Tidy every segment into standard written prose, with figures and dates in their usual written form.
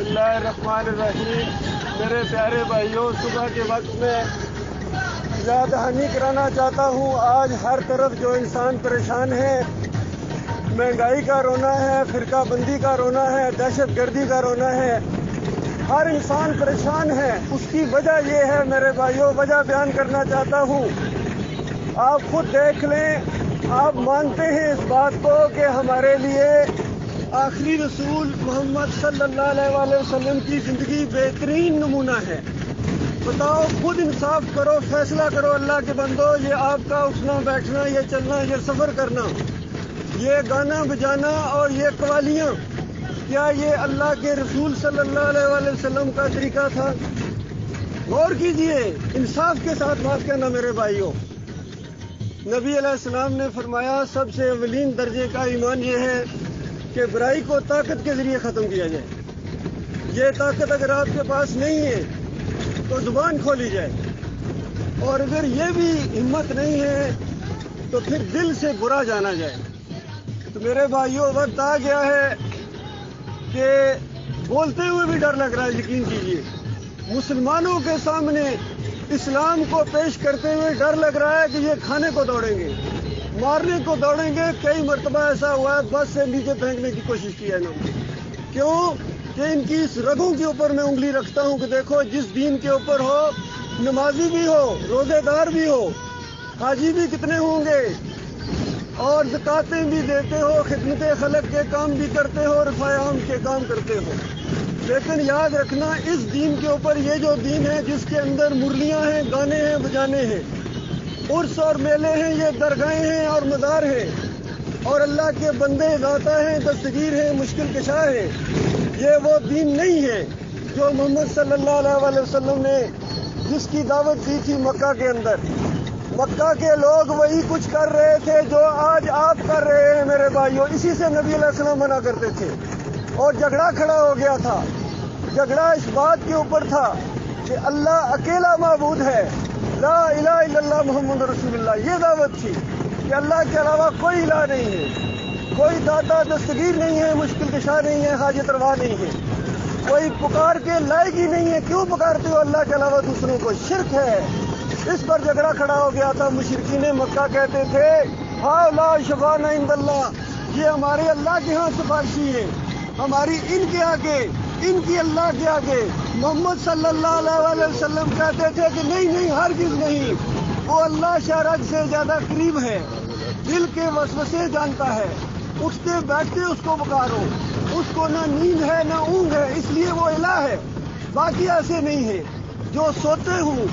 اللہ الرحمن الرحیم۔ میرے پیارے بھائیوں، صبح کے وقت میں یاد دہانی کرانا چاہتا ہوں۔ آج ہر طرف جو انسان پریشان ہے، مہنگائی کا رونا ہے، فرقہ بندی کا رونا ہے، دہشت گردی کا رونا ہے، ہر انسان پریشان ہے۔ اس کی وجہ یہ ہے میرے بھائیوں، وجہ بیان کرنا چاہتا ہوں۔ آپ خود دیکھ لیں، آپ مانتے ہیں اس بات کو کہ ہمارے لیے آخری رسول محمد صلی اللہ علیہ وآلہ وسلم کی زندگی بہترین نمونہ ہے۔ بتاؤ، خود انصاف کرو، فیصلہ کرو اللہ کے بندو۔ یہ آپ کا اٹھنا بیٹھنا، یہ چلنا، یہ سفر کرنا، یہ گانا بجانا اور یہ قوالیاں، کیا یہ اللہ کے رسول صلی اللہ علیہ وآلہ وسلم کا طریقہ تھا؟ غور کیجئے، انصاف کے ساتھ بات کرنا میرے بھائیوں۔ نبی علیہ السلام نے فرمایا سب سے اولین درجے کا ایمان یہ ہے کہ برائی کو طاقت کے ذریعے ختم کیا جائے۔ یہ طاقت اگر آپ کے پاس نہیں ہے تو زبان کھولی جائے، اور اگر یہ بھی ہمت نہیں ہے تو پھر دل سے برا جانا جائے۔ تو میرے بھائیوں، وقت آ گیا ہے کہ بولتے ہوئے بھی ڈر لگ رہا ہے۔ یقین کیجیے، مسلمانوں کے سامنے اسلام کو پیش کرتے ہوئے ڈر لگ رہا ہے کہ یہ کھانے کو دوڑیں گے، مارنے کو دوڑیں گے۔ کئی مرتبہ ایسا ہوا ہے، بس سے نیچے پھینکنے کی کوشش کی ہے انہوں نے۔ کیوں کہ ان کی اس رگوں کے اوپر میں انگلی رکھتا ہوں کہ دیکھو، جس دین کے اوپر ہو، نمازی بھی ہو، روزے دار بھی ہو، حاجی بھی کتنے ہوں گے، اور زکاتیں بھی دیتے ہو، خدمت خلق کے کام بھی کرتے ہو، رفع عام کے کام کرتے ہو، لیکن یاد رکھنا اس دین کے اوپر، یہ جو دین ہے جس کے اندر مرلیاں ہیں، گانے ہیں، بجانے ہیں، عرس اور میلے ہیں، یہ درگاہیں ہیں اور مزار ہیں، اور اللہ کے بندے ذاتہ ہیں، دستگیر ہیں، مشکل کشا ہیں، یہ وہ دین نہیں ہے جو محمد صلی اللہ علیہ وآلہ وسلم نے جس کی دعوت دی تھی مکہ کے اندر۔ مکہ کے لوگ وہی کچھ کر رہے تھے جو آج آپ کر رہے ہیں میرے بھائیوں۔ اسی سے نبی علیہ السلام منع کرتے تھے، اور جھگڑا کھڑا ہو گیا تھا۔ جھگڑا اس بات کے اوپر تھا کہ اللہ اکیلا معبود ہے، لا الہ الا اللہ محمد رسول اللہ۔ یہ دعوت تھی کہ اللہ کے علاوہ کوئی الہ نہیں ہے، کوئی داتا دستگیر نہیں ہے، مشکل کشا نہیں ہے، حاجت روا نہیں ہے، کوئی پکار کے لائق ہی نہیں ہے۔ کیوں پکارتے ہو اللہ کے علاوہ دوسروں کو؟ شرک ہے۔ اس پر جھگڑا کھڑا ہو گیا تھا۔ مشرکین مکہ کہتے تھے ہؤلاء شفاعنا عند اللہ، یہ ہمارے اللہ کے ہاں سفارشی ہے، ہماری ان کے آگے، ان کی اللہ کے آگے۔ محمد صلی اللہ علیہ وآلہ وسلم کہتے تھے کہ نہیں نہیں، ہرگز نہیں، وہ اللہ شرک سے زیادہ قریب ہے، دل کے وسوسے جانتا ہے، اٹھتے بیٹھتے اس کو پکارو، اس کو نہ نیند ہے نہ اونگ ہے، اس لیے وہ الہ ہے۔ باقی ایسے نہیں ہے جو سوتے ہوں،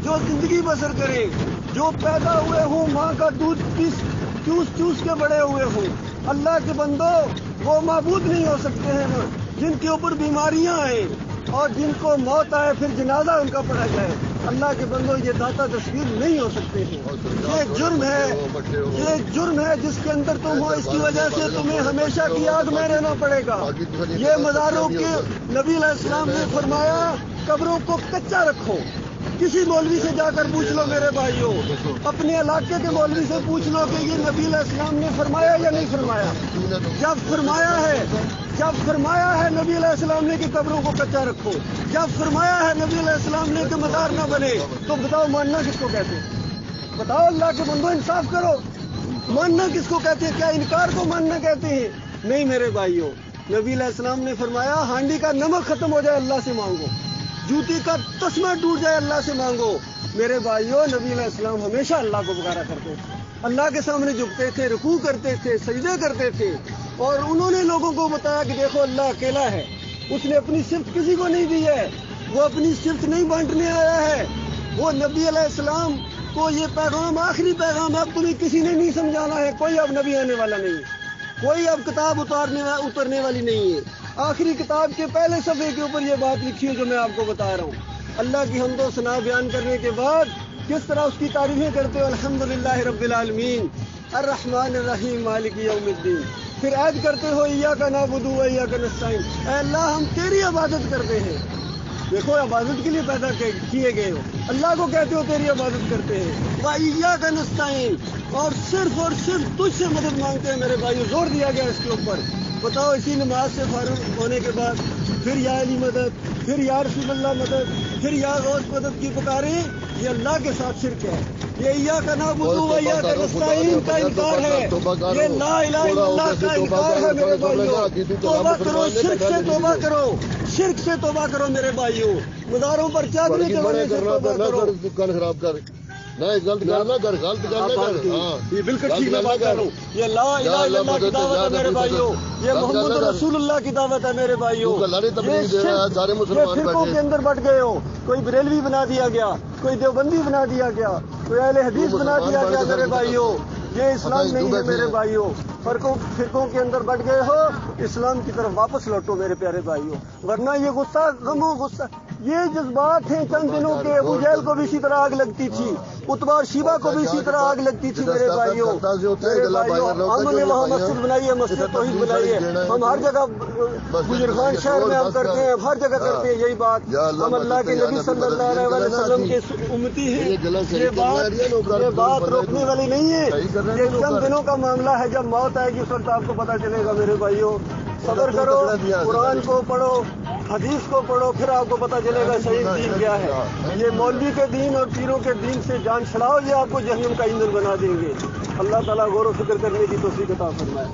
جو زندگی بسر کرے، جو پیدا ہوئے ہوں ماں کا دودھ چوس چوس کے بڑے ہوئے ہوں۔ اللہ کے بندو، وہ معبود نہیں ہو سکتے ہیں جن کے اوپر بیماریاں آئیں اور جن کو موت آئے پھر جنازہ ان کا پڑھا جائے۔ اللہ کے بندو، یہ داتا تصویر نہیں ہو سکتے ہیں۔ یہ جرم ہے، یہ جرم ہے جس کے اندر تم ہو، اس کی وجہ سے تمہیں ہمیشہ کی آگ میں رہنا پڑے گا۔ یہ مزاروں کے نبی علیہ السلام نے فرمایا قبروں کو کچا رکھو۔ کسی مولوی سے جا کر پوچھ لو میرے بھائیوں، اپنے علاقے کے مولوی سے پوچھ لو کہ یہ نبی علیہ السلام نے فرمایا یا نہیں فرمایا۔ جب فرمایا ہے نبی علیہ السلام نے کہ قبروں کو کچا رکھو، جب فرمایا ہے نبی علیہ السلام نے کہ مزار نہ بنے، تو بتاؤ ماننا کس کو کہتے ہیں؟ بتاؤ اللہ کے بندو، انصاف کرو، ماننا کس کو کہتے ہیں؟ کیا انکار کو ماننا کہتے ہیں؟ نہیں میرے بھائیوں، نبی علیہ السلام نے فرمایا ہانڈی کا نمک ختم ہو جائے اللہ سے مانگو، جوتی کا تسمہ ٹوٹ جائے اللہ سے مانگو۔ میرے بھائیوں، نبی علیہ السلام ہمیشہ اللہ کو پکارا کرتے تھے، اللہ کے سامنے جھکتے تھے، رکوع کرتے تھے، سجدے کرتے تھے، اور انہوں نے لوگوں کو بتایا کہ دیکھو اللہ اکیلا ہے، اس نے اپنی صفت کسی کو نہیں دی ہے، وہ اپنی صفت نہیں بانٹنے آیا ہے۔ وہ نبی علیہ السلام کو یہ پیغام آخری پیغام اب تمہیں کسی نے نہیں سمجھانا ہے، کوئی اب نبی آنے والا نہیں، کوئی اب کتاب اترنے والی نہیں ہے۔ آخری کتاب کے پہلے صفحے کے اوپر یہ بات لکھی ہے جو میں آپ کو بتا رہا ہوں۔ اللہ کی حمد و ثنا بیان کرنے کے بعد کس طرح اس کی تعریفیں کرتے ہو، الحمدللہ رب العالمین الرحمن الرحیم مالک یوم الدین، پھر عید کرتے ہو ایاک نعبد و ایاک نستعین، اے اللہ ہم تیری عبادت کرتے ہیں۔ دیکھو، عبادت کے لیے پیدا کیے گئے ہو، اللہ کو کہتے ہو تیری عبادت کرتے ہیں، وَإِيَّاكَ نَسْتَعِينُ، اور صرف تجھ سے مدد مانگتے ہیں۔ میرے بھائیو، زور دیا گیا اس کے اوپر بتاؤ اسی نماز سے فارغ ہونے کے بعد پھر یا علی مدد، پھر یا رسول اللہ مدد، پھر یا غوث مدد کی پکاریں، یہ اللہ کے ساتھ شرک ہے، یہ ایاک نعبد و ایاک نستعین کا انکار ہے، یہ لا الہ الا اللہ کا انکار ہے میرے بھائیوں۔ توبہ کرو، شرک سے توبہ کرو، شرک سے توبہ کرو میرے بھائیوں، مزاروں پر چادریں چڑھانے سے توبہ کرو۔ کل خراب کر نہیں، غلط کرنا کر، غلط کرنا کر، یہ بالکل ٹھیک میں بات کر رہا ہوں۔ یہ لا الہ الا اللہ کی دعوت ہے میرے بھائیوں، یہ محمد رسول اللہ کی دعوت ہے میرے بھائیوں۔ یہ فرقوں کے اندر بٹ گئے ہو، کوئی بریلوی بنا دیا گیا، کوئی دیوبندی بنا دیا گیا، کوئی اہل حدیث بنا دیا گیا میرے بھائیوں، یہ اسلام نہیں ہے میرے بھائیوں۔ فرقوں کے اندر بٹ گئے ہو، اسلام کی طرف واپس لوٹو میرے پیارے بھائیوں، ورنہ یہ غصہ غم و غصہ یہ جذبات ہیں چند دنوں کے۔ ابو جہل کو بھی اسی طرح آگ لگتی تھی، اتبا اور شیبہ کو بھی اسی طرح آگ لگتی تھی میرے بھائیوں۔ ہم نے وہاں مسجد بنائی ہے، مسجد توحید بنائی ہے، ہم ہر جگہ گجرخان شہر میں ہم کرتے ہیں، ہر جگہ کرتے ہیں یہی بات۔ ہم اللہ کے نبی صلی اللہ علیہ وسلم کے امتی ہیں، یہ بات روکنے والی نہیں ہے، یہ چند دنوں کا معاملہ ہے، جب موت آئے گی اس وقت آپ کو پتہ چلے گا میرے بھائیوں۔ صبر کرو، قرآن کو پڑھو، حدیث کو پڑھو، پھر آپ کو پتہ چلے گا صحیح دین کیا ہے۔ یہ مولوی کے دین اور پیروں کے دین سے جان چھڑاؤ، یہ آپ کو جہنم کا ایندھن بنا دیں گے۔ اللہ تعالیٰ غور و فکر کرنے کی توفیق عطا فرمائے۔